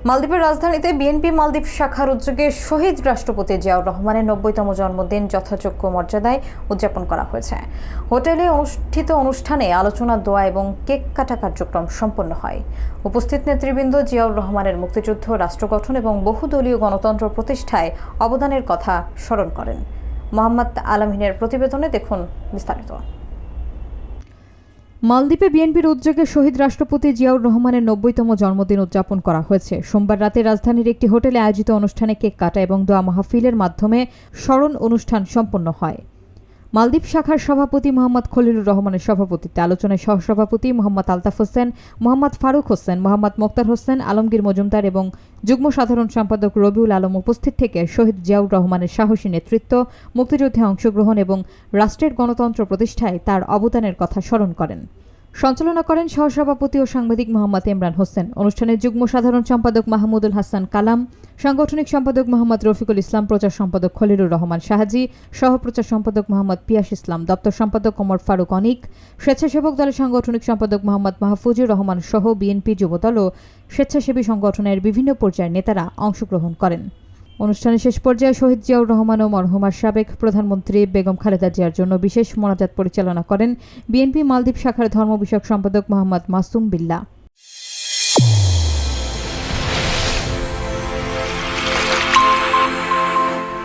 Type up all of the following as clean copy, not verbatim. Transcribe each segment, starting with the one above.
মালদ্বীপের রাজধানীতে বিএনপি মালদ্বীপ শাখার উদ্যোগে শহীদ রাষ্ট্রপতি জিয়াউর রহমানের ৯০তম জন্মদিন যথাযোগ্য মর্যাদায় উদযাপন করা হয়েছে। হোটেলে অনুষ্ঠিত অনুষ্ঠানে আলোচনা, দোয়া এবং কেক কাটা কার্যক্রম সম্পন্ন হয়। উপস্থিত নেতৃবৃন্দ জিয়াউর রহমানের মুক্তিযুদ্ধ, রাষ্ট্র গঠন এবং বহুদলীয় গণতন্ত্র প্রতিষ্ঠায় অবদানের কথা স্মরণ করেন। মোহাম্মদ আলামিনের প্রতিবেদনে দেখুন বিস্তারিত। মালদ্বীপে বিএনপির উদ্যোগে শহীদ রাষ্ট্রপতি জিয়াউর রহমানের ৯০তম জন্মদিন উদযাপন করা হয়েছে। সোমবার রাতে রাজধানীর একটি হোটেলে আয়োজিত অনুষ্ঠানে কেক কাটা এবং দোয়া মাহফিলের মাধ্যমে স্মরণ অনুষ্ঠান সম্পন্ন হয়। মালদ্বীপ শাখার সভাপতি মোহাম্মদ খলিলুর রহমানের সভাপতিত্বে আলোচনায় সহসভাপতি মোহাম্মদ আলতাফ হোসেন, মোহাম্মদ ফারুক হোসেন, মোহাম্মদ মোক্তার হোসেন, আলমগীর মজুমদার এবং যুগ্ম সাধারণ সম্পাদক রবিউল আলম উপস্থিত থেকে শহীদ জিয়াউর রহমানের সাহসী নেতৃত্ব, মুক্তিযুদ্ধে অংশগ্রহণ এবং রাষ্ট্রের গণতন্ত্র প্রতিষ্ঠায় তার অবদানের কথা স্মরণ করেন। সঞ্চালনা করেন সহসভাপতি ও সাংবাদিক মোহাম্মদ ইমরান হোসেন। অনুষ্ঠানে যুগ্ম সাধারণ সম্পাদক মাহমুদুল হাসান কালাম, সাংগঠনিক সম্পাদক মোহাম্মদ রফিকুল ইসলাম, প্রচার সম্পাদক খলিলুর রহমান শাহাজি, সহপ্রচার সম্পাদক মোহাম্মদ পিয়াস ইসলাম, দপ্তর সম্পাদক ওমর ফারুক অনিক, স্বেচ্ছাসেবক দলের সাংগঠনিক সম্পাদক মোহাম্মদ মাহফুজুর রহমান সহ বিএনপি যুবদল ও স্বেচ্ছাসেবী সংগঠনের বিভিন্ন পর্যায়ের নেতারা অংশগ্রহণ করেন। অনুষ্ঠানের শেষ পর্যায়ে শহীদ জিয়াউর রহমান ও মরহুমার সাবেক প্রধানমন্ত্রী বেগম খালেদা জিয়ার জন্য বিশেষ মোনাজাত পরিচালনা করেন বিএনপি মালদ্বীপ শাখার ধর্ম বিষয়ক সম্পাদক মোহাম্মদ মাসুম বিল্লাহ।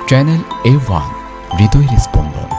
চ্যানেল A1 হৃদয়ের স্পন্দন।